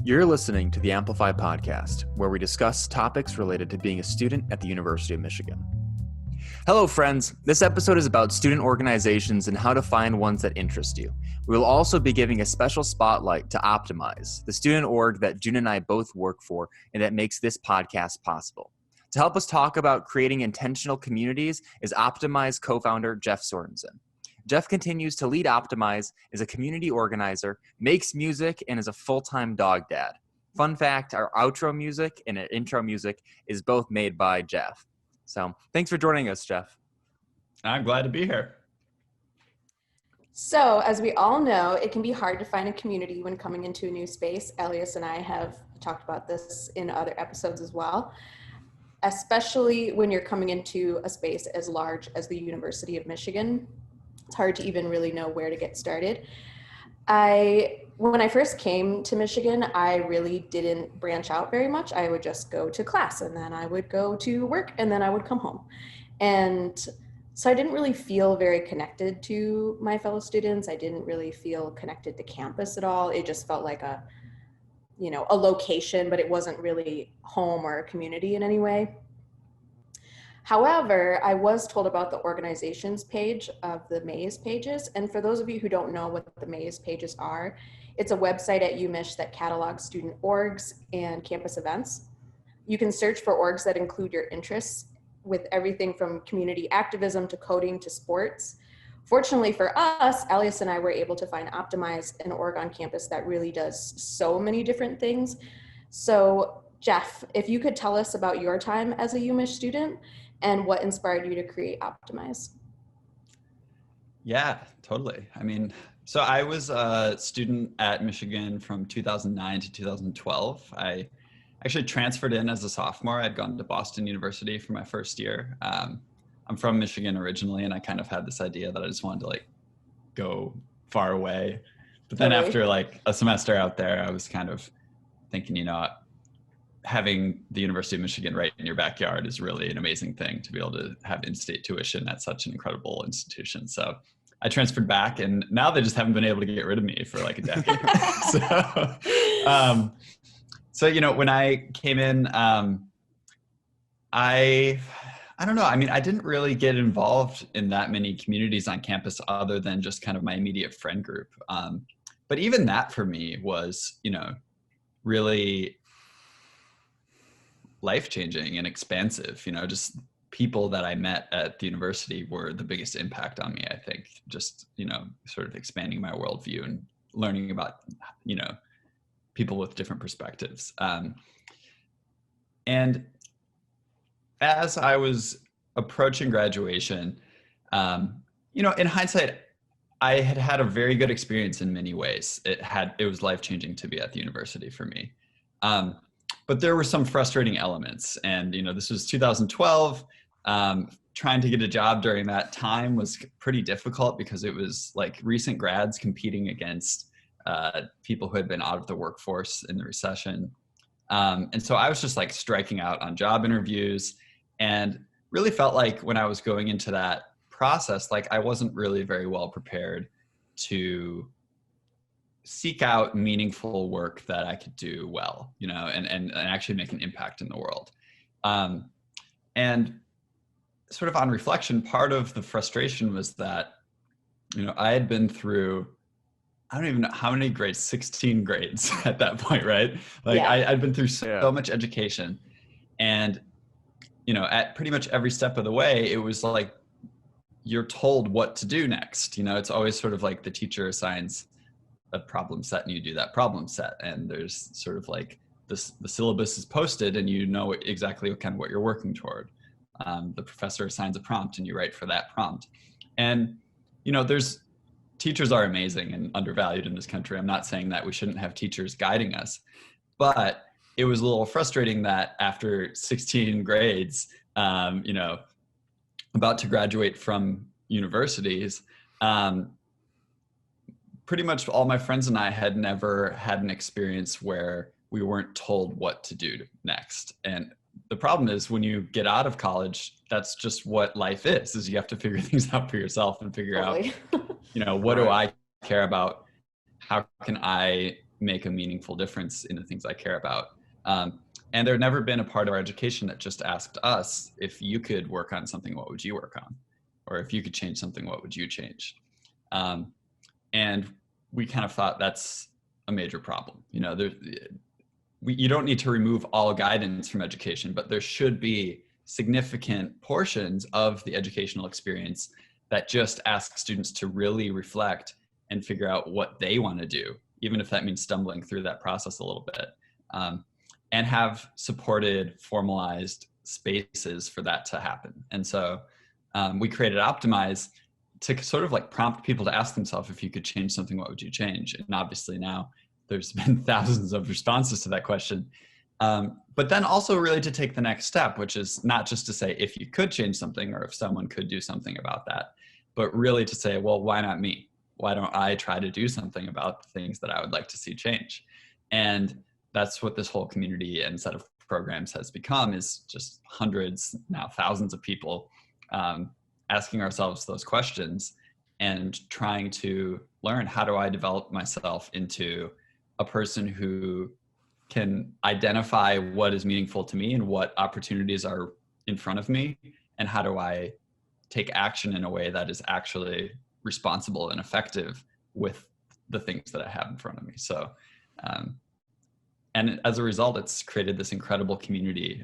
You're listening to the Amplify podcast, where we discuss topics related to being a student at the University of Michigan. Hello, friends. This episode is about student organizations and how to find ones that interest you. We will also be giving a special spotlight to optiMize, the student org that June and I both work for and that makes this podcast possible. To help us talk about creating intentional communities is optiMize co-founder Jeff Sorensen. Jeff continues to lead optiMize, is a community organizer, makes music, and is a full-time dog dad. Fun fact, our outro music and our intro music is both made by Jeff. So thanks for joining us, Jeff. I'm glad to be here. So as we all know, it can be hard to find a community when coming into a new space. Elyas and I have talked about this in other episodes as well, especially when you're coming into a space as large as the University of Michigan. It's hard to even really know where to get started. When I first came to Michigan, I really didn't branch out very much. I would just go to class and then I would go to work and then I would come home. And so I didn't really feel very connected to my fellow students. I didn't really feel connected to campus at all. It just felt like a location, but it wasn't really home or a community in any way. However, I was told about the organizations page of the Maze pages. And for those of you who don't know what the Maze pages are, it's a website at UMich that catalogs student orgs and campus events. You can search for orgs that include your interests, with everything from community activism to coding to sports. Fortunately for us, Elyas and I were able to find optiMize, an org on campus that really does so many different things. So Jeff, if you could tell us about your time as a UMich student and what inspired you to create optiMize. Yeah, totally. So I was a student at Michigan from 2009 to 2012. I actually transferred in as a sophomore. I'd gone to Boston University for my first year. I'm from Michigan originally, and I kind of had this idea that I just wanted to go far away. But then after a semester out there, I was kind of thinking, having the University of Michigan right in your backyard is really an amazing thing to be able to have in-state tuition at such an incredible institution. So I transferred back, and now they just haven't been able to get rid of me for a decade. So when I came in, I don't know. I didn't really get involved in that many communities on campus other than just kind of my immediate friend group. But even that for me was, really life-changing and expansive. Just people that I met at the university were the biggest impact on me, I think. Just, sort of expanding my worldview and learning about, people with different perspectives. And as I was approaching graduation, in hindsight, I had a very good experience in many ways. It was life-changing to be at the university for me. But there were some frustrating elements, and this was 2012. Trying to get a job during that time was pretty difficult because it was recent grads competing against people who had been out of the workforce in the recession. And so I was just striking out on job interviews, and really felt like when I was going into that process, I wasn't really very well prepared to seek out meaningful work that I could do well, and actually make an impact in the world. And sort of on reflection, part of the frustration was that, I had been through, I don't even know how many grades, 16 grades at that point, right? I'd been through so much education, and, at pretty much every step of the way, it was you're told what to do next. It's always sort of the teacher assigns a problem set and you do that problem set, and there's sort of the syllabus is posted and exactly what you're working toward. The professor assigns a prompt and you write for that prompt. And teachers are amazing and undervalued in this country. I'm not saying that we shouldn't have teachers guiding us, but it was a little frustrating that after 16 grades, about to graduate from universities, pretty much all my friends and I had never had an experience where we weren't told what to do next. And the problem is when you get out of college, that's just what life is you have to figure things out for yourself and figure out, what do I care about? How can I make a meaningful difference in the things I care about. And there had never been a part of our education that just asked us, if you could work on something, what would you work on? Or if you could change something, what would you change? And we kind of thought that's a major problem. You know, you don't need to remove all guidance from education, but there should be significant portions of the educational experience that just ask students to really reflect and figure out what they want to do, even if that means stumbling through that process a little bit, and have supported, formalized spaces for that to happen. And so we created optiMize to sort of like prompt people to ask themselves, if you could change something, what would you change? And obviously now there's been thousands of responses to that question. But then also really to take the next step, which is not just to say if you could change something or if someone could do something about that, but really to say, well, why not me? Why don't I try to do something about the things that I would like to see change? And that's what this whole community and set of programs has become, is just hundreds, now thousands of people asking ourselves those questions and trying to learn, how do I develop myself into a person who can identify what is meaningful to me and what opportunities are in front of me, and how do I take action in a way that is actually responsible and effective with the things that I have in front of me. So, and as a result, it's created this incredible community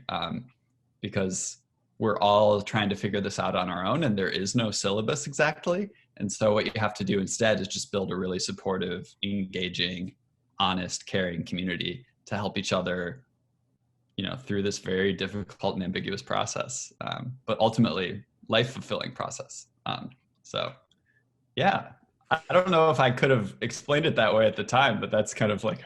because we're all trying to figure this out on our own, and there is no syllabus exactly. And so what you have to do instead is just build a really supportive, engaging, honest, caring community to help each other, you know, through this very difficult and ambiguous process, but ultimately life-fulfilling process. So yeah, I don't know if I could have explained it that way at the time, but that's kind of like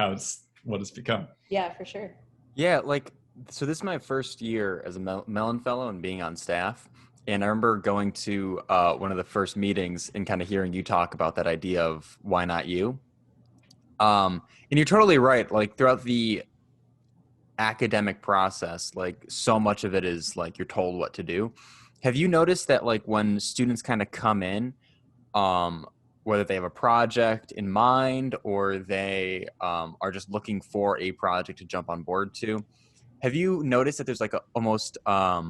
what it's become. Yeah, for sure. Yeah, like, so this is my first year as a Mellon Fellow and being on staff. And I remember going to one of the first meetings and kind of hearing you talk about that idea of why not you? And you're totally right. Like throughout the academic process, like so much of it is like you're told what to do. Have you noticed that like when students kind of come in, whether they have a project in mind or they are just looking for a project to jump on board to, have you noticed that there's like almost a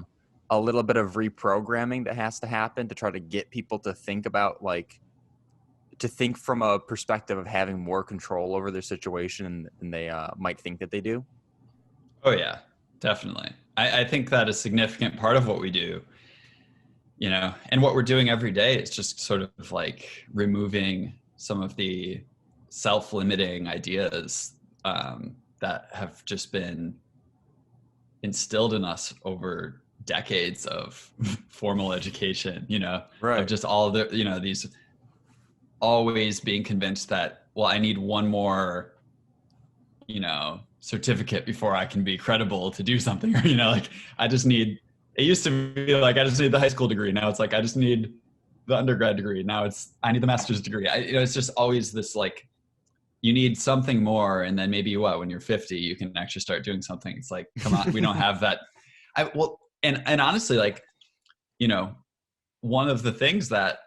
little bit of reprogramming that has to happen to try to get people to think about to think from a perspective of having more control over their situation than they might think that they do? Oh yeah, definitely. I think that a significant part of what we do, you know, and what we're doing every day is just sort of like removing some of the self-limiting ideas that have just been instilled in us over decades of formal education, you know, Right. of just all the, you know, these always being convinced that, well, I need one more, you know, certificate before I can be credible to do something, or, you know, like it used to be like, I just need the high school degree. Now it's like, I just need the undergrad degree. Now I need the master's degree. You know, it's just always this, like, you need something more. And then maybe when you're 50, you can actually start doing something. It's like, come on, we don't have that. And honestly, like, you know, one of the things that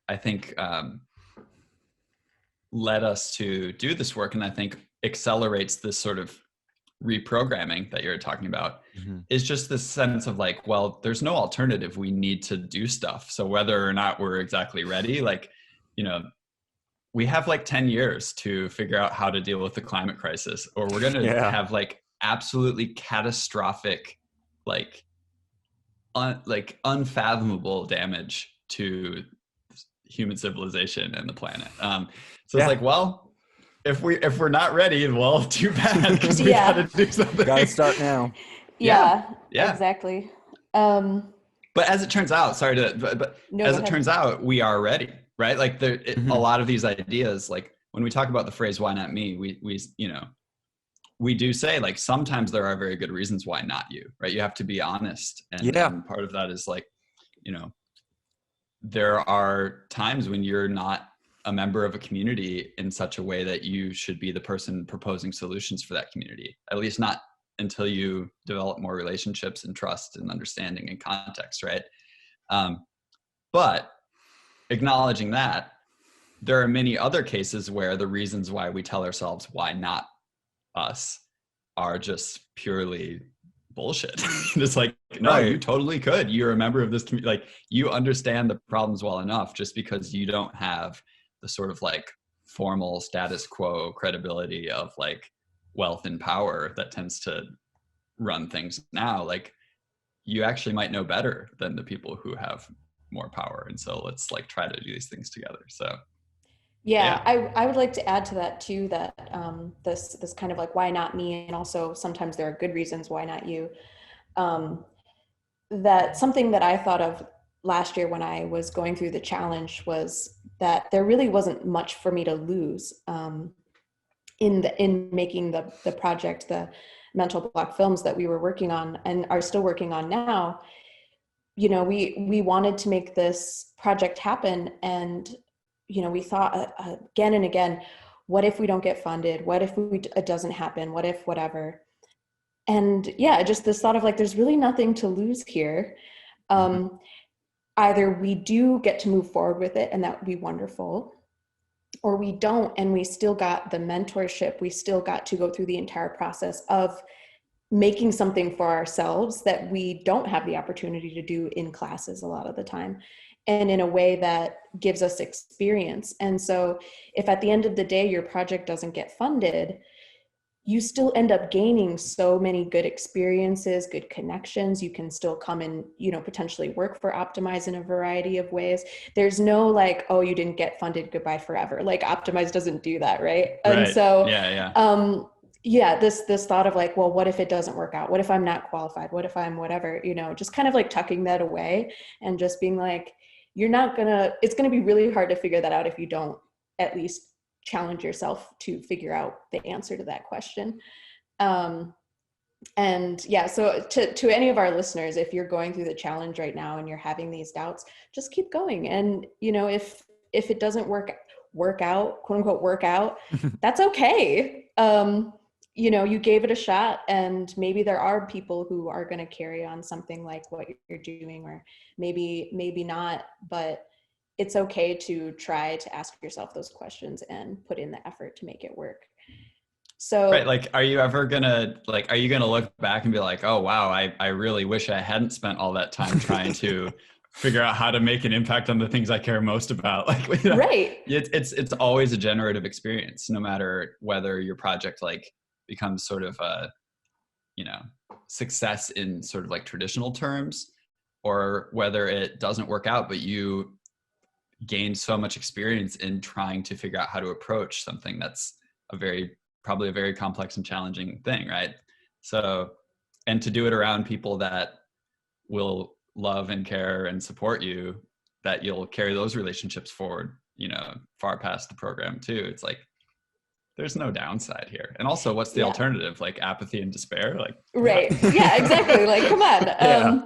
I think led us to do this work, and I think accelerates this sort of reprogramming that you're talking about, is just this sense of like, well, there's no alternative. We need to do stuff. So whether or not we're exactly ready, like, you know, we have like 10 years to figure out how to deal with the climate crisis, or we're going to have like absolutely catastrophic, like unfathomable damage to human civilization and the planet. So it's like, well, if we're not ready, well, too bad, because we got to do something. Got to start now. Yeah, exactly. But as it turns out, turns out, we are ready, right? Like a lot of these ideas, like when we talk about the phrase "why not me," we you know, we do say, like, sometimes there are very good reasons why not you, right? You have to be honest, and part of that is like, you know, there are times when you're not a member of a community in such a way that you should be the person proposing solutions for that community, at least not until you develop more relationships and trust and understanding and context, right? But acknowledging that, there are many other cases where the reasons why we tell ourselves why not us are just purely bullshit. It's like, no, Right. you totally could. You're a member of this community. Like, you understand the problems well enough. Just because you don't have the sort of like formal status quo credibility of like wealth and power that tends to run things now, like, you actually might know better than the people who have more power. And so let's like try to do these things together. So yeah. I would like to add to that too, that this kind of like, why not me? And also sometimes there are good reasons why not you. That something that I thought of last year when I was going through the challenge was that there really wasn't much for me to lose in making the project, the mental block films that we were working on and are still working on now. You know, we wanted to make this project happen, and you know, we thought again and again, what if we don't get funded? What if it doesn't happen? What if whatever? And yeah, just this thought of like, there's really nothing to lose here. Either we do get to move forward with it, and that would be wonderful, or we don't, and we still got the mentorship. We still got to go through the entire process of making something for ourselves that we don't have the opportunity to do in classes a lot of the time, and in a way that gives us experience. And so if at the end of the day your project doesn't get funded, you still end up gaining so many good experiences, good connections. You can still come and, you know, potentially work for optiMize in a variety of ways. There's no like, oh, you didn't get funded, goodbye forever. Like optiMize doesn't do that, right? And so, this thought of like, well, what if it doesn't work out? What if I'm not qualified? What if I'm whatever, you know, just kind of like tucking that away and just being like, it's gonna be really hard to figure that out if you don't at least challenge yourself to figure out the answer to that question. And yeah, so to any of our listeners, if you're going through the challenge right now and you're having these doubts, just keep going. And, you know, if it doesn't work out, quote unquote, work out, that's okay. You know, you gave it a shot, and maybe there are people who are going to carry on something like what you're doing, or maybe not, but it's okay to try to ask yourself those questions and put in the effort to make it work. So, right. Like, are you gonna look back and be like, oh, wow, I really wish I hadn't spent all that time trying to figure out how to make an impact on the things I care most about? Like, you know, right. It's always a generative experience, no matter whether your project like becomes sort of a, you know, success in sort of like traditional terms, or whether it doesn't work out, but you gained so much experience in trying to figure out how to approach something that's probably a very complex and challenging thing, right? So, and to do it around people that will love and care and support you, that you'll carry those relationships forward, you know, far past the program too. It's like, there's no downside here. And also, what's the alternative? Like apathy and despair? Like, right. Yeah, exactly. Like, come on. Yeah.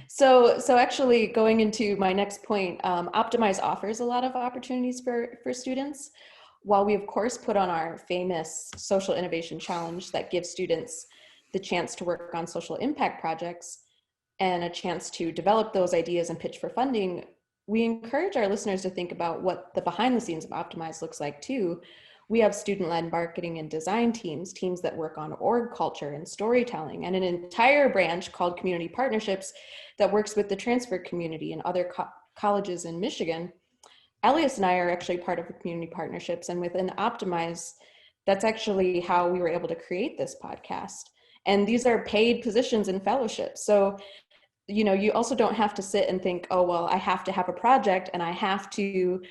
So actually going into my next point, optiMize offers a lot of opportunities for students. While we of course put on our famous social innovation challenge that gives students the chance to work on social impact projects and a chance to develop those ideas and pitch for funding, we encourage our listeners to think about what the behind the scenes of optiMize looks like too. We have student-led marketing and design teams that work on org culture and storytelling, and an entire branch called community partnerships that works with the transfer community and other colleges in Michigan. Elyas and I are actually part of the community partnerships, and within optiMize, that's actually how we were able to create this podcast. And these are paid positions and fellowships. So, you know, you also don't have to sit and think, oh, well, I have to have a project and I have to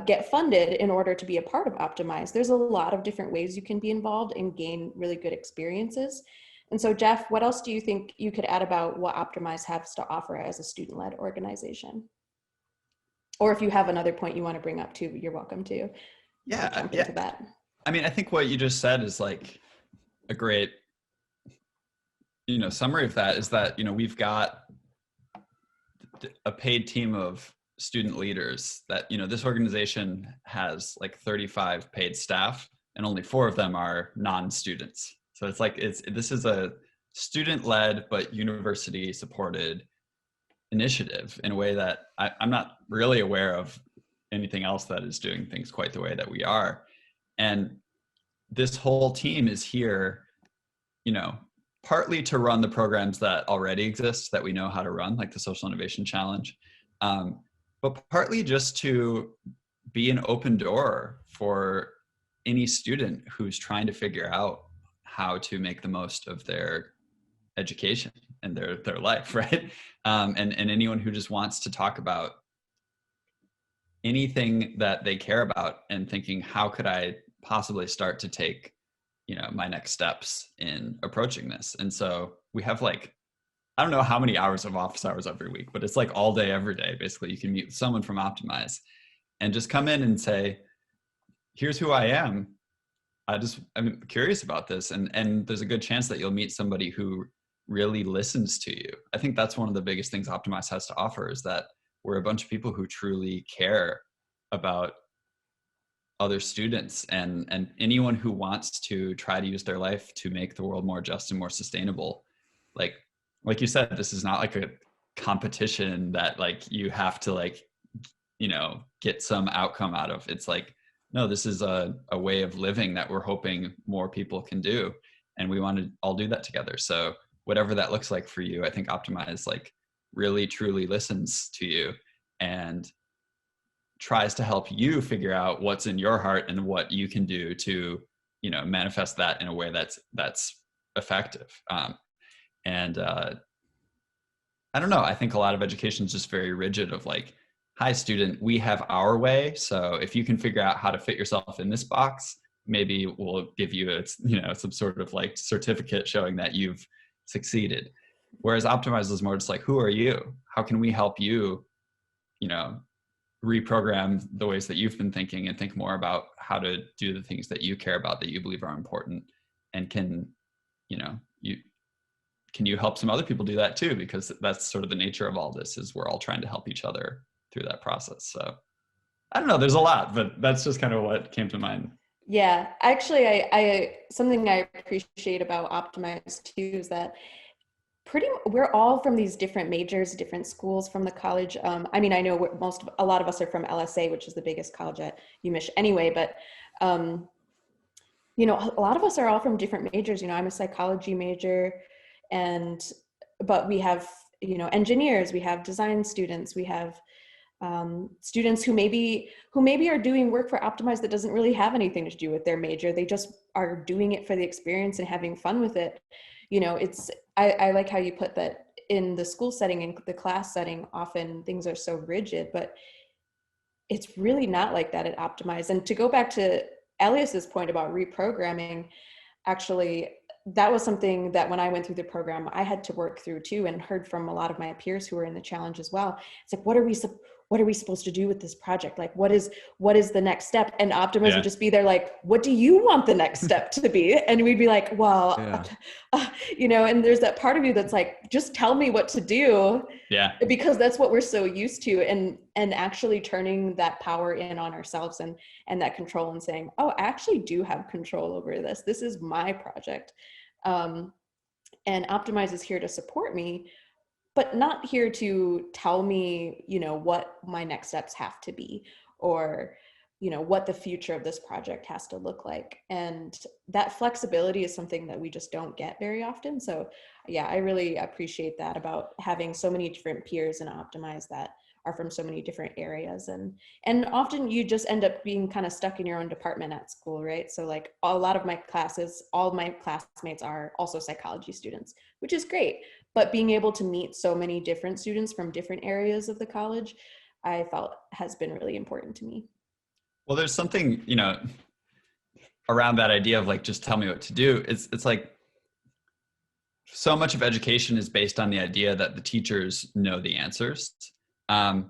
get funded in order to be a part of optiMize. There's a lot of different ways you can be involved and gain really good experiences. And so, Jeff, what else do you think you could add about what optiMize has to offer as a student-led organization? Or if you have another point you want to bring up too, you're welcome to jump into that. I mean, I think what you just said is like a great, you know, summary of that, is that, you know, we've got a paid team of student leaders that, you know, this organization has like 35 paid staff and only 4 of them are non-students. So it's like, this is a student-led but university supported initiative in a way that I'm not really aware of anything else that is doing things quite the way that we are. And this whole team is here, partly to run the programs that already exist that we know how to run, like the Social Innovation Challenge, but partly just to be an open door for any student who's trying to figure out how to make the most of their education and their life, right? And anyone who just wants to talk about anything that they care about and thinking, how could I possibly start to take my next steps in approaching this. And so we have I don't know how many hours of office hours every week, but it's all day, every day. Basically, you can meet someone from optiMize and just come in and say, here's who I am. I'm curious about this. And there's a good chance that you'll meet somebody who really listens to you. I think that's one of the biggest things optiMize has to offer, is that we're a bunch of people who truly care about other students, and anyone who wants to try to use their life to make the world more just and more sustainable. Like you said, this is not like a competition that you have to get some outcome out of. It's no, this is a way of living that we're hoping more people can do, and we want to all do that together. So whatever that looks like for you, I think optiMize really truly listens to you and tries to help you figure out what's in your heart and what you can do to, manifest that in a way that's effective. And I don't know, I think a lot of education is just very rigid of hi student, we have our way. So if you can figure out how to fit yourself in this box, maybe we'll give you some sort of certificate showing that you've succeeded. Whereas optiMize is more just who are you? How can we help you, reprogram the ways that you've been thinking and think more about how to do the things that you care about, that you believe are important, and can you help some other people do that too? Because that's sort of the nature of all this, is we're all trying to help each other through that process. So I don't know, there's a lot, but that's just kind of what came to mind. Yeah, actually, I something I appreciate about optiMize too is that we're all from these different majors, different schools from the college. I mean, I know a lot of us are from LSA, which is the biggest college at UMich anyway, but a lot of us are all from different majors. I'm a psychology major, but we have, engineers, we have design students, we have students who maybe are doing work for optiMize that doesn't really have anything to do with their major. They just are doing it for the experience and having fun with it. I like how you put that in the school setting and the class setting, often things are so rigid, but it's really not like that at optiMize. And to go back to Elyas's point about reprogramming, actually, that was something that when I went through the program, I had to work through too, and heard from a lot of my peers who were in the challenge as well. It's what are we supposed to do with this project? What is the next step? And optiMize would just be there what do you want the next step to be? And we'd be well, and there's that part of you that's just tell me what to do. Yeah. Because that's what we're so used to, and actually turning that power in on ourselves and that control, and saying, oh, I actually do have control over this. This is my project. And optiMize is here to support me, but not here to tell me, what my next steps have to be, or, what the future of this project has to look like. And that flexibility is something that we just don't get very often. So yeah, I really appreciate that about having so many different peers in optiMize that are from so many different areas. And often you just end up being kind of stuck in your own department at school, right? So a lot of my classes, all of my classmates are also psychology students, which is great. But being able to meet so many different students from different areas of the college, I felt has been really important to me. Well, there's something, around that idea of just tell me what to do. It's so much of education is based on the idea that the teachers know the answers. And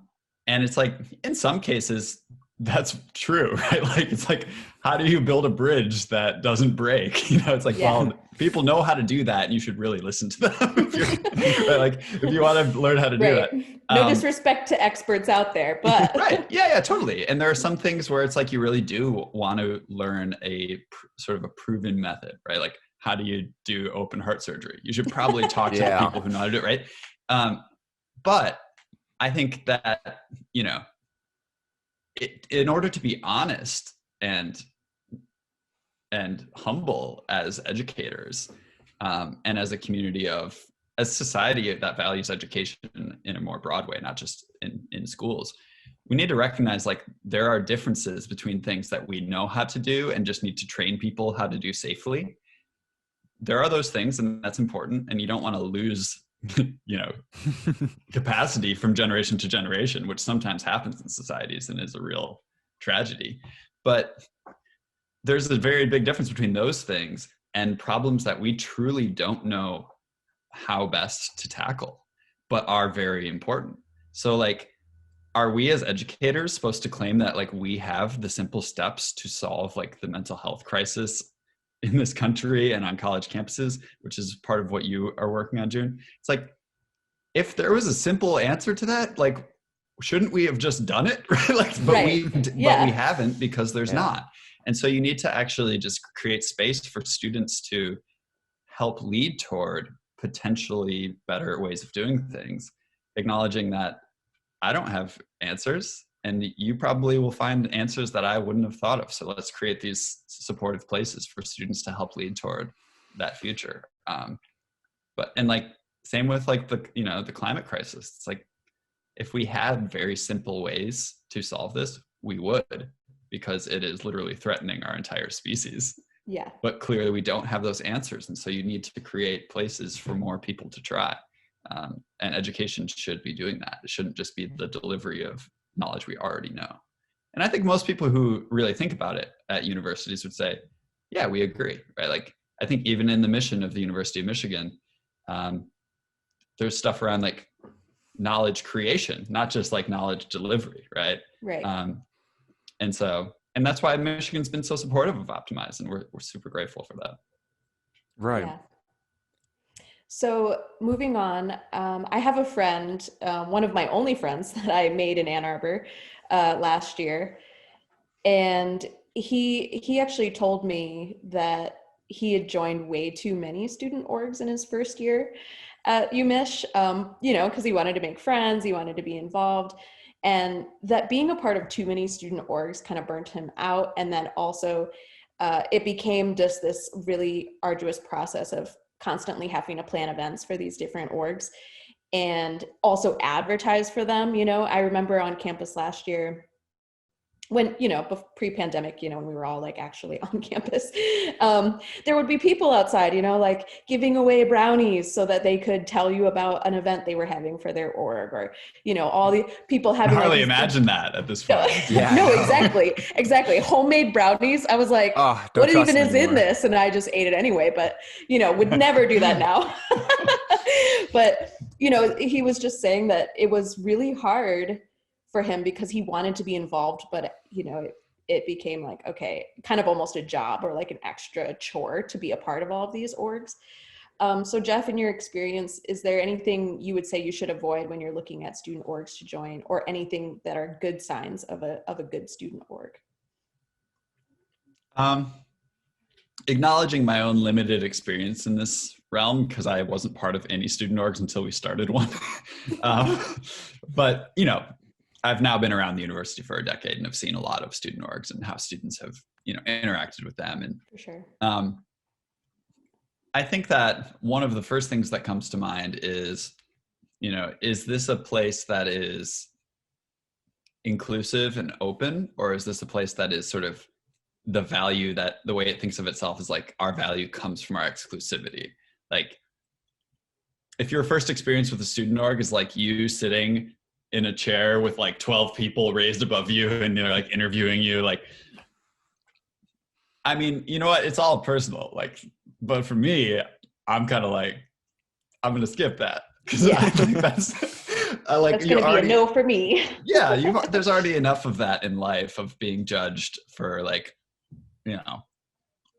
it's in some cases, that's true, right? It's how do you build a bridge that doesn't break? Well, people know how to do that, and you should really listen to them. If you want to learn how to do that. No disrespect to experts out there, but right. Yeah, totally. And there are some things where it's you really do want to learn a sort of a proven method, right? How do you do open heart surgery? You should probably talk to the people who know how to do it, right? But I think that, in order to be honest and humble as educators, and as a community as society that values education in a more broad way, not just in schools, we need to recognize like there are differences between things that we know how to do and just need to train people how to do safely. There are those things, and that's important, and you don't want to lose capacity from generation to generation, which sometimes happens in societies and is a real tragedy. But there's a very big difference between those things and problems that we truly don't know how best to tackle, but are very important. So like, are we as educators supposed to claim that like we have the simple steps to solve like the mental health crisis in this country and on college campuses, which is part of what you are working on, June? It's like, if there was a simple answer to that, like, shouldn't we have just done it? But we haven't, because there's not. And so you need to actually just create space for students to help lead toward potentially better ways of doing things, acknowledging that I don't have answers, and you probably will find answers that I wouldn't have thought of. So let's create these supportive places for students to help lead toward that future. And like, same with like the climate crisis. It's like, if we had very simple ways to solve this, we would, because it is literally threatening our entire species. Yeah. But clearly we don't have those answers. And so you need to create places for more people to try. And education should be doing that. It shouldn't just be the delivery of knowledge we already know. And I think most people who really think about it at universities would say, yeah, we agree, right? Like, I think even in the mission of the University of Michigan, there's stuff around like knowledge creation, not just like knowledge delivery, right? Right. And that's why Michigan's been so supportive of optiMize, and we're super grateful for that. Right. Yeah. So moving on, I have a friend, one of my only friends that I made in Ann Arbor last year. And he actually told me that he had joined way too many student orgs in his first year at UMich, because he wanted to make friends, he wanted to be involved. And that being a part of too many student orgs kind of burnt him out. And then also it became just this really arduous process of constantly having to plan events for these different orgs and also advertise for them. I remember on campus last year when, pre-pandemic, when we were all like actually on campus, there would be people outside, like giving away brownies so that they could tell you about an event they were having for their org, or, all the people having. I hardly imagine that at this point. No, exactly. Homemade brownies. I was like, what even is in this? And I just ate it anyway, but, would never do that now. But, he was just saying that it was really hard for him because he wanted to be involved, but it became like, okay, kind of almost a job or like an extra chore to be a part of all of these orgs. So Jeff, in your experience, is there anything you would say you should avoid when you're looking at student orgs to join, or anything that are good signs of a good student org? Acknowledging my own limited experience in this realm, because I wasn't part of any student orgs until we started one. But I've now been around the university for a decade and have seen a lot of student orgs and how students have, interacted with them. And for sure. I think that one of the first things that comes to mind is, is this a place that is inclusive and open, or is this a place that is sort of the value that the way it thinks of itself is like, our value comes from our exclusivity? Like, if your first experience with a student org is like you sitting in a chair with like 12 people raised above you and they're like interviewing you, like, I mean, you know what, it's all personal, like, but for me, I'm kind of like, I'm going to skip that, because I think that's like, that's going to be a no for me. Yeah, there's already enough of that in life, of being judged for like,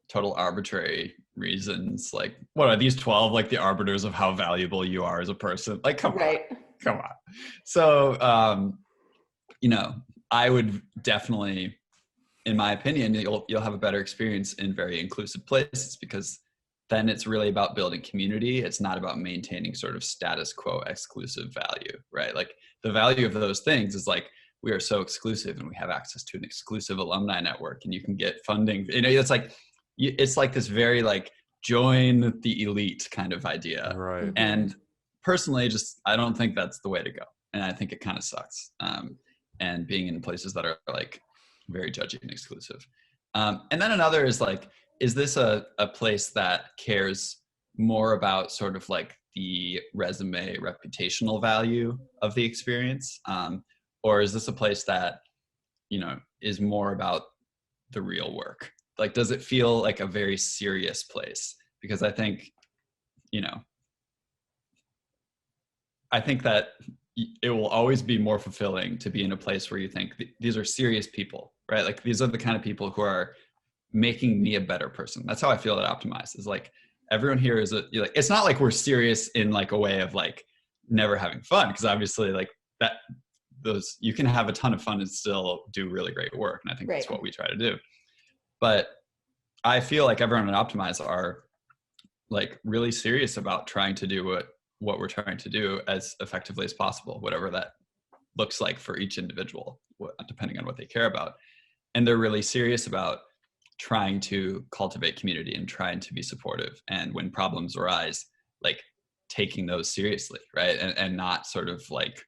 total arbitrary reasons. Like, what are these 12 like the arbiters of how valuable you are as a person? Like, come on. So, I would definitely, in my opinion, you'll have a better experience in very inclusive places, because then it's really about building community. It's not about maintaining sort of status quo exclusive value, right? Like, the value of those things is like, we are so exclusive and we have access to an exclusive alumni network and you can get funding. It's like, it's like this very like join the elite kind of idea. Right. And personally, I don't think that's the way to go. And I think it kind of sucks. And being in places that are like very judgy and exclusive. And then another is like, is this a place that cares more about sort of like the resume reputational value of the experience? Or is this a place that, is more about the real work? Like, does it feel like a very serious place? Because I think, I think that it will always be more fulfilling to be in a place where you think these are serious people, right? Like these are the kind of people who are making me a better person. That's how I feel at optiMize, is like everyone here is it's not like we're serious in like a way of like never having fun, because obviously like you can have a ton of fun and still do really great work. And I think that's what we try to do. But I feel like everyone at optiMize are like really serious about trying to do what we're trying to do as effectively as possible, whatever that looks like for each individual, depending on what they care about. And they're really serious about trying to cultivate community and trying to be supportive. And when problems arise, like taking those seriously, right? And not sort of like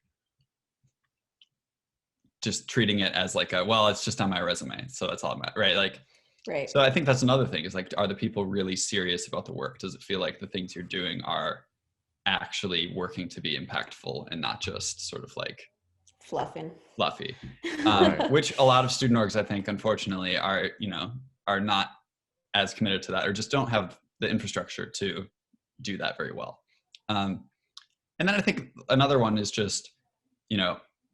just treating it as like it's just on my resume, so that's all I'm at, right? Like, right. So I think that's another thing, is like, are the people really serious about the work? Does it feel like the things you're doing are actually working to be impactful and not just sort of like fluffy, which a lot of student orgs, I think, unfortunately, are not as committed to that, or just don't have the infrastructure to do that very well. And then I think another one is just,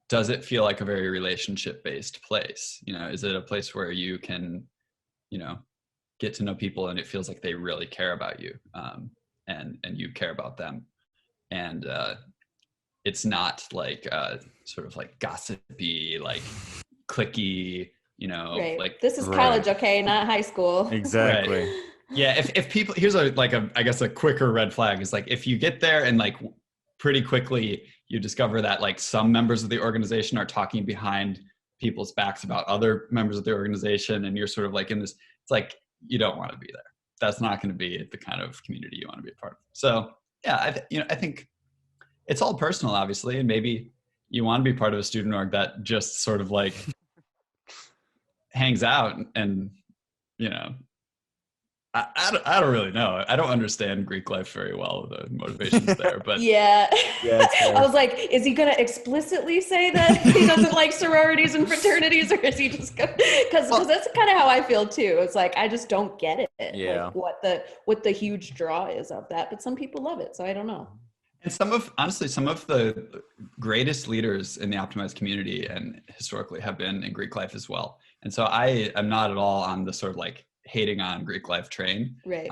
does it feel like a very relationship-based place? Is it a place where you can, get to know people and it feels like they really care about you, and you care about them? And it's not like sort of like gossipy, like cliquey, like this is college, okay, not high school. Exactly. Right. Yeah, if people, here's I guess a quicker red flag is like, if you get there and like pretty quickly you discover that like some members of the organization are talking behind people's backs about other members of the organization, and you're sort of like in this, it's like, you don't want to be there. That's not going to be the kind of community you want to be a part of. So yeah, I think it's all personal, obviously, and maybe you want to be part of a student org that just sort of like hangs out and I don't really know. I don't understand Greek life very well, the motivations there, but yeah. I was like, is he going to explicitly say that he doesn't like sororities and fraternities, or is he just going, because that's kind of how I feel too. It's like, I just don't get it. Yeah. Like what the huge draw is of that, but some people love it. So I don't know. And honestly, some of the greatest leaders in the optiMize community and historically have been in Greek life as well. And so I am not at all on the sort of like hating on Greek life train. Right.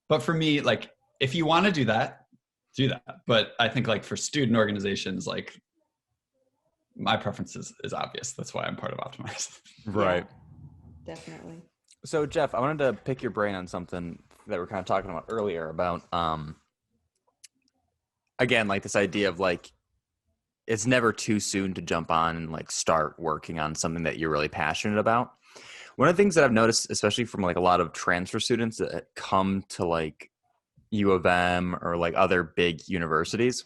But for me, like, if you want to do that. But I think like for student organizations, like my preference is obvious. That's why I'm part of optiMize. Right. Yeah, definitely. So Jeff, I wanted to pick your brain on something that we're kind of talking about earlier about, again, like this idea of like, it's never too soon to jump on and like start working on something that you're really passionate about. One of the things that I've noticed, especially from like a lot of transfer students that come to like U of M or like other big universities,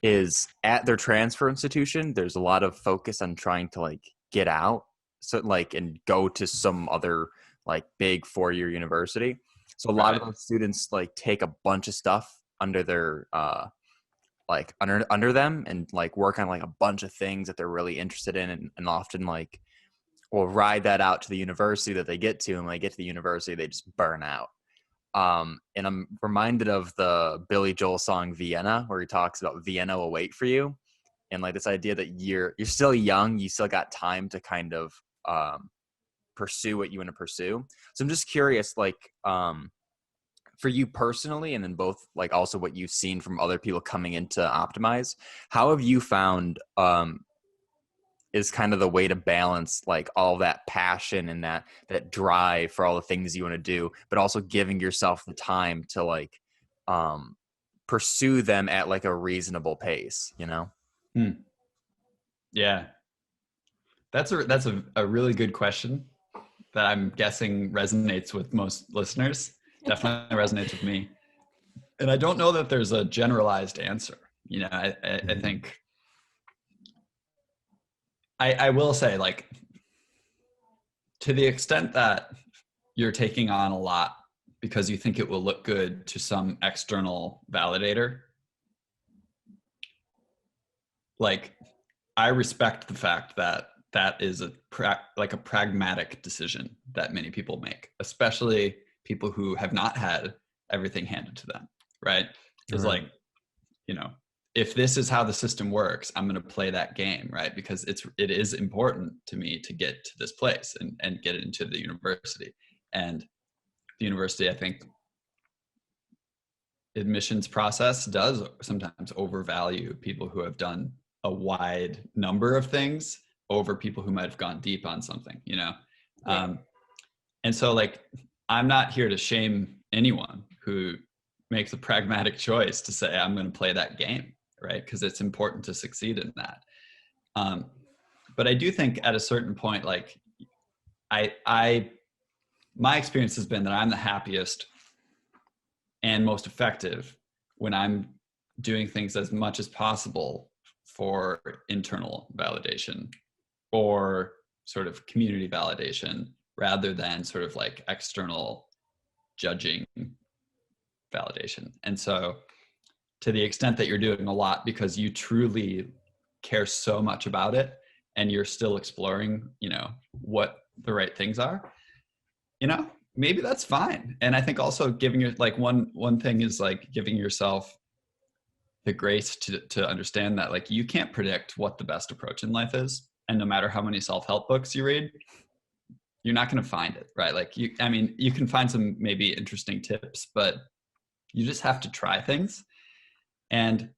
is at their transfer institution, there's a lot of focus on trying to like get out, so like, and go to some other like big 4-year university. So a lot of those students like take a bunch of stuff under their like under them and like work on like a bunch of things that they're really interested in, and often like will ride that out to the university that they get to, and when they get to the university they just burn out. And I'm reminded of the Billy Joel song Vienna, where he talks about Vienna will wait for you, and like this idea that you're still young, you still got time to kind of pursue what you want to pursue. So I'm just curious, like for you personally, and then both like also what you've seen from other people coming into optiMize, how have you found is kind of the way to balance like all that passion and that drive for all the things you want to do, but also giving yourself the time to like pursue them at like a reasonable pace, you know? Yeah. That's a really good question that I'm guessing resonates with most listeners. Definitely resonates with me. And I don't know that there's a generalized answer. You know, I think I will say, like, to the extent that you're taking on a lot because you think it will look good to some external validator, like, I respect the fact that that is a pragmatic decision that many people make, especially people who have not had everything handed to them, right? It's like, you know, if this is how the system works, I'm going to play that game, right? Because it is important to me to get to this place and get into the university. And the university, I think, admissions process does sometimes overvalue people who have done a wide number of things over people who might have gone deep on something, you know? Right. And so, like, I'm not here to shame anyone who makes a pragmatic choice to say, I'm going to play that game, right? Because it's important to succeed in that. But I do think at a certain point, like, my experience has been that I'm the happiest and most effective when I'm doing things as much as possible for internal validation or sort of community validation rather than sort of like external judging validation. And so to the extent that you're doing a lot because you truly care so much about it and you're still exploring, you know, what the right things are, you know, maybe that's fine. And I think also giving your, like, one thing is like giving yourself the grace to understand that, like, you can't predict what the best approach in life is. And no matter how many self-help books you read, you're not going to find it, right? Like, you can find some maybe interesting tips, but you just have to try things. And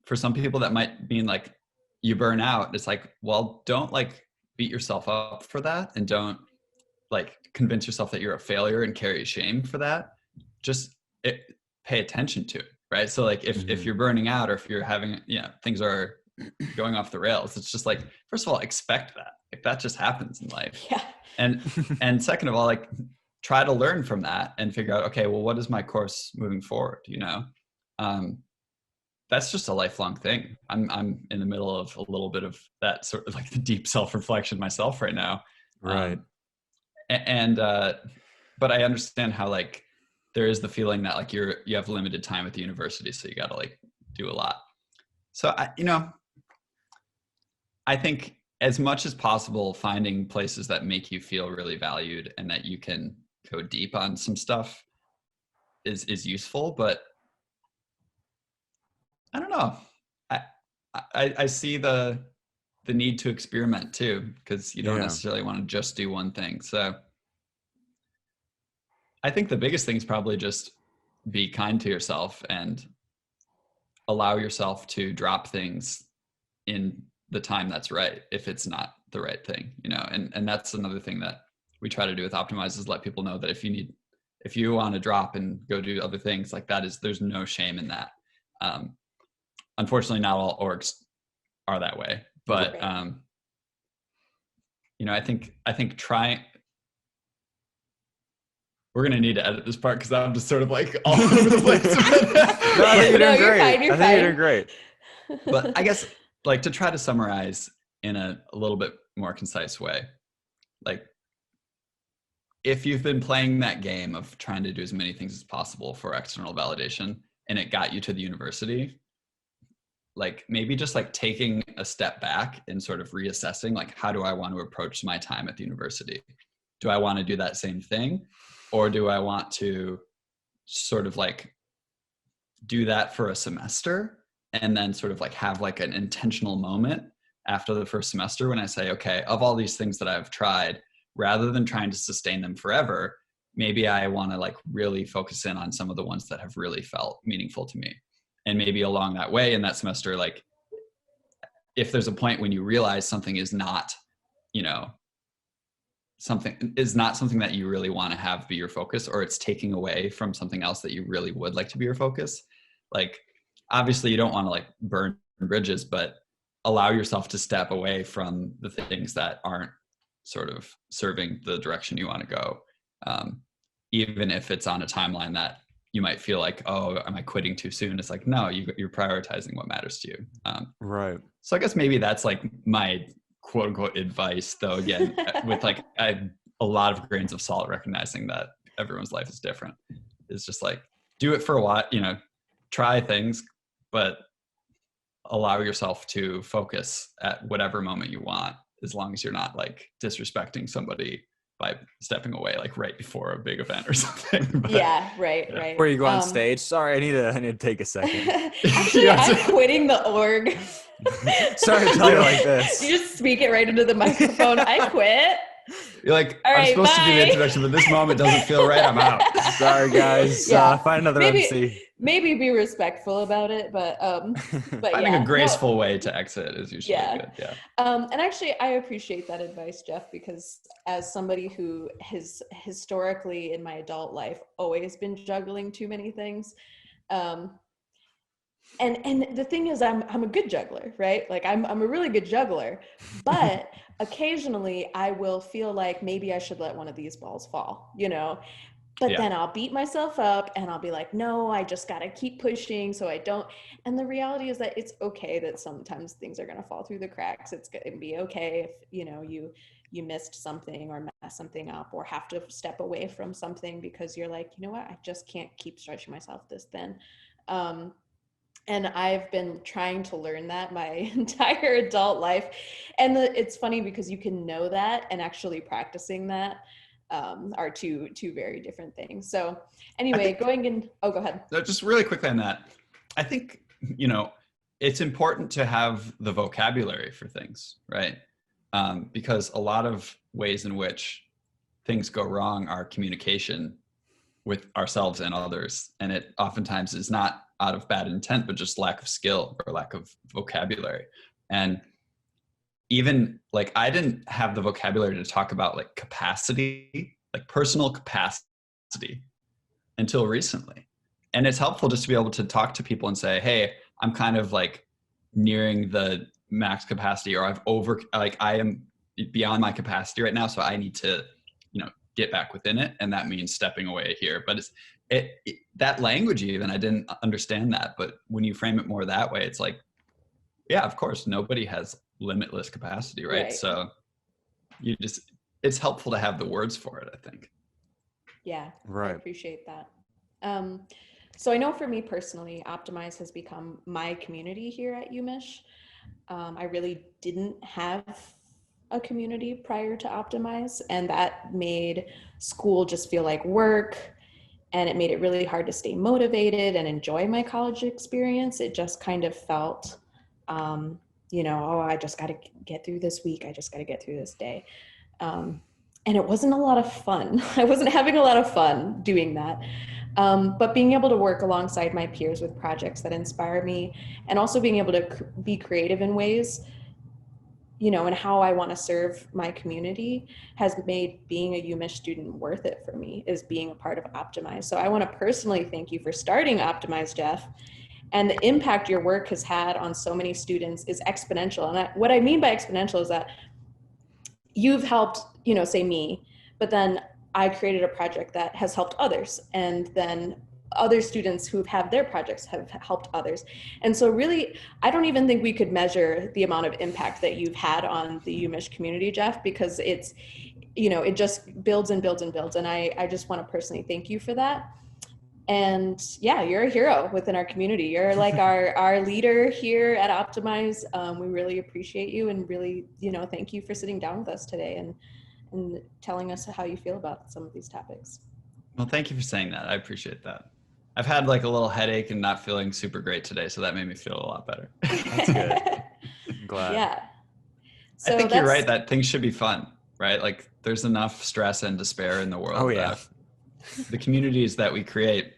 for some people that might mean like you burn out. It's like, well, don't like beat yourself up for that. And don't like convince yourself that you're a failure and carry shame for that. Just pay attention to it. Right. So like if you're burning out or if you're having, things are going off the rails, it's just like, first of all, expect that. Like that just happens in life. Yeah. And second of all, like try to learn from that and figure out, okay, well, what is my course moving forward? That's just a lifelong thing. I'm in the middle of a little bit of that sort of like the deep self-reflection myself right now. Right. But I understand how like there is the feeling that like you have limited time at the university, so you got to like do a lot. So I think as much as possible, finding places that make you feel really valued and that you can go deep on some stuff is useful. But I don't know. I see the need to experiment too, because you don't necessarily want to just do one thing. So I think the biggest thing is probably just be kind to yourself and allow yourself to drop things in the time that's right if it's not the right thing, and that's another thing that we try to do with optiMize is let people know that if you want to drop and go do other things like that, there's no shame in that. Unfortunately, not all orgs are that way, but I think trying. We're going to need to edit this part because I'm just sort of like all over the place. No, I think you're doing great. I think you're doing great. But I guess like to try to summarize in a little bit more concise way, like if you've been playing that game of trying to do as many things as possible for external validation and it got you to the university, like maybe just like taking a step back and sort of reassessing, like, how do I want to approach my time at the university? Do I want to do that same thing? Or do I want to sort of like do that for a semester and then sort of like have like an intentional moment after the first semester when I say, okay, of all these things that I've tried, rather than trying to sustain them forever, maybe I want to like really focus in on some of the ones that have really felt meaningful to me. And maybe along that way in that semester, like if there's a point when you realize something is not, something that you really want to have be your focus, or it's taking away from something else that you really would like to be your focus. Like, obviously you don't want to like burn bridges, but allow yourself to step away from the things that aren't sort of serving the direction you want to go. Even if it's on a timeline that you might feel like, oh, am I quitting too soon? It's like, no, you're prioritizing what matters to you. Right. So I guess maybe that's like my quote unquote advice, though, again, with like a lot of grains of salt, recognizing that everyone's life is different. It's just like, do it for a while, try things, but allow yourself to focus at whatever moment you want, as long as you're not like disrespecting somebody by stepping away like right before a big event or something. But, right. Before you go on stage, sorry, I need to take a second. Actually, I'm quitting the org. Sorry to tell you like this. You just speak it right into the microphone. I quit. You're like, all I'm right, supposed bye. to do the introduction, but this moment doesn't feel right. I'm out. Sorry, guys. Find another MC. Maybe be respectful about it, but finding a graceful way to exit is usually good. Yeah. And actually, I appreciate that advice, Jeff, because as somebody who has historically in my adult life always been juggling too many things, and the thing is, I'm a good juggler, right? Like I'm a really good juggler, but occasionally I will feel like maybe I should let one of these balls fall, But then I'll beat myself up and I'll be like, no, I just got to keep pushing so I don't. And the reality is that it's okay that sometimes things are going to fall through the cracks. It's going to be okay if, you missed something or messed something up or have to step away from something because you're like, you know what, I just can't keep stretching myself this thin. And I've been trying to learn that my entire adult life. And it's funny because you can know that and actually practicing that are two very different things. So anyway, go ahead. No, just really quickly on that. I think, it's important to have the vocabulary for things, right? Because a lot of ways in which things go wrong are communication with ourselves and others. And it oftentimes is not out of bad intent, but just lack of skill or lack of vocabulary. And even like, I didn't have the vocabulary to talk about like capacity, like personal capacity until recently. And it's helpful just to be able to talk to people and say, hey, I'm kind of like nearing the max capacity, or I am beyond my capacity right now. So I need to, get back within it. And that means stepping away here. But that language, even I didn't understand that. But when you frame it more that way, it's like, yeah, of course, nobody has limitless capacity, right? So it's helpful to have the words for it, I think. Yeah, right. I appreciate that. So I know for me personally, optiMize has become my community here at UMich. I really didn't have a community prior to optiMize, and that made school just feel like work, and it made it really hard to stay motivated and enjoy my college experience. It just kind of felt, I just got to get through this week. I just got to get through this day. And it wasn't a lot of fun. I wasn't having a lot of fun doing that. But being able to work alongside my peers with projects that inspire me, and also being able to be creative in ways, and how I want to serve my community has made being a UMich student worth it for me, is being a part of optiMize. So I want to personally thank you for starting optiMize, Jeff. And the impact your work has had on so many students is exponential. And what I mean by exponential is that you've helped, say me, but then I created a project that has helped others. And then other students who have their projects have helped others. And so really, I don't even think we could measure the amount of impact that you've had on the UMich community, Jeff, because it's, it just builds and builds and builds. And I just want to personally thank you for that. And yeah, you're a hero within our community. You're like our leader here at optiMize. We really appreciate you, and really, thank you for sitting down with us today and telling us how you feel about some of these topics. Well, thank you for saying that. I appreciate that. I've had like a little headache and not feeling super great today, so that made me feel a lot better. That's good. I'm glad. Yeah. So I think you're right that things should be fun, right? Like there's enough stress and despair in the world. Oh yeah. The communities that we create.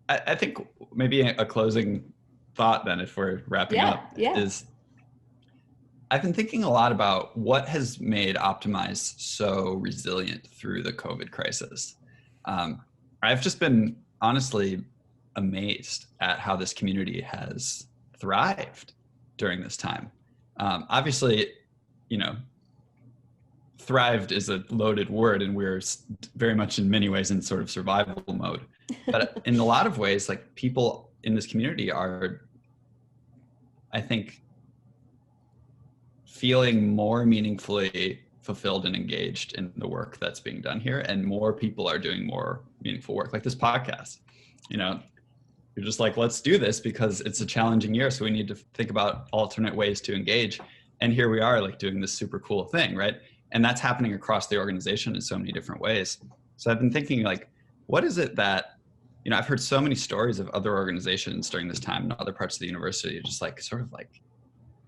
I think maybe a closing thought then, if we're wrapping up, is I've been thinking a lot about what has made optiMize so resilient through the COVID crisis. I've just been honestly amazed at how this community has thrived. during this time. Obviously, you know, thrived is a loaded word, and we're very much in many ways in sort of survival mode. But in a lot of ways, like, people in this community are, I think, feeling more meaningfully fulfilled and engaged in the work that's being done here. And more people are doing more meaningful work, like this podcast. You know, you're just like, let's do this because it's a challenging year. So we need to think about alternate ways to engage. And here we are, like, doing this super cool thing, right? And that's happening across the organization in so many different ways. So I've been thinking, like, what is it that, you know, I've heard so many stories of other organizations during this time in other parts of the university, just like sort of like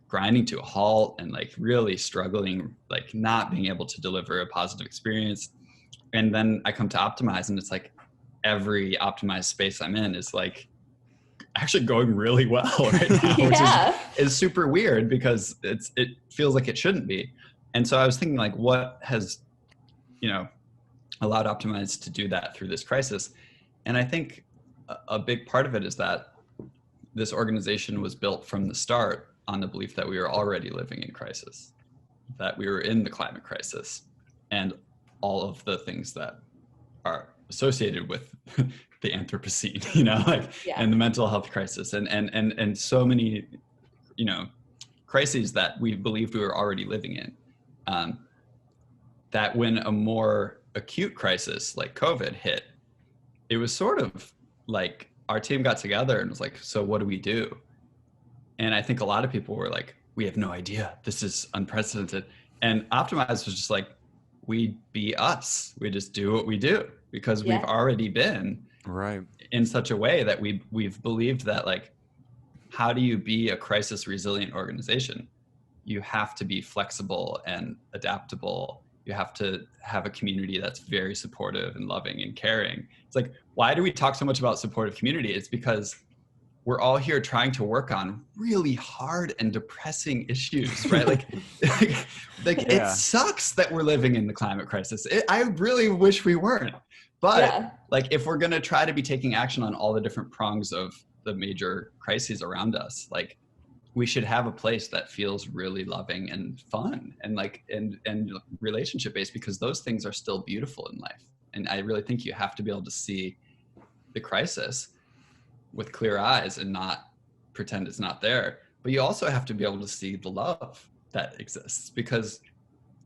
grinding to a halt and like really struggling, like not being able to deliver a positive experience. And then I come to optiMize, and it's like every optimized space I'm in is like actually going really well right now, Yeah. which is super weird because it feels like it shouldn't be. And so I was thinking, like, what has, you know, allowed optiMize to do that through this crisis? And I think a big part of it is that this organization was built from the start on the belief that we were already living in crisis, that we were in the climate crisis and all of the things that are associated with the Anthropocene, you know, like, and the mental health crisis and so many, you know, crises that we believed we were already living in. That when a more acute crisis like COVID hit, it was sort of like our team got together and was like, so what do we do? And I think a lot of people were like, we have no idea. This is unprecedented. And optiMize was just like, we be us. We just do what we do because we've already been right in such a way that we've believed that, like, how do you be a crisis resilient organization? You have to be flexible and adaptable. You have to have a community that's very supportive and loving and caring. It's like, why do we talk so much about supportive community? It's because we're all here trying to work on really hard and depressing issues, right? It sucks that we're living in the climate crisis. I really wish we weren't. But like, if we're gonna try to be taking action on all the different prongs of the major crises around us, like, we should have a place that feels really loving and fun and like, and relationship based, because those things are still beautiful in life. And I really think you have to be able to see the crisis with clear eyes and not pretend it's not there. But you also have to be able to see the love that exists, because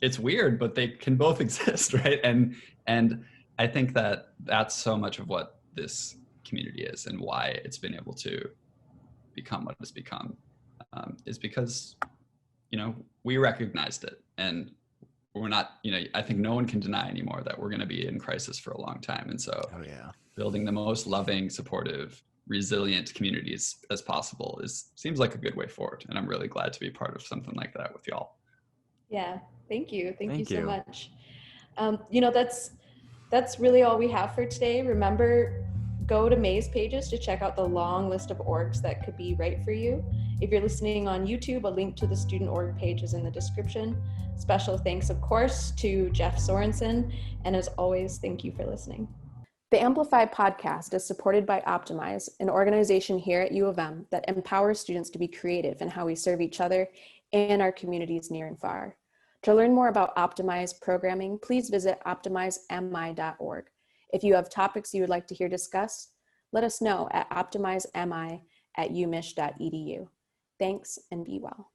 it's weird, but they can both exist, right? And I think that that's so much of what this community is and why it's been able to become what it's become, is because, you know, we recognized it, and we're not, you know, I think no one can deny anymore that we're going to be in crisis for a long time. And so building the most loving, supportive, resilient communities as possible seems like a good way forward. And I'm really glad to be part of something like that with y'all. Yeah, thank you. Thank you so much. You know, that's really all we have for today. Remember, go to May's pages to check out the long list of orgs that could be right for you. If you're listening on YouTube, a link to the student org page is in the description. Special thanks, of course, to Jeff Sorensen. And as always, thank you for listening. The Amplify podcast is supported by optiMize, an organization here at U of M that empowers students to be creative in how we serve each other and our communities near and far. To learn more about optiMize programming, please visit optimizemi.org. If you have topics you would like to hear discussed, let us know at optimizemi@umich.edu. Thanks, and be well.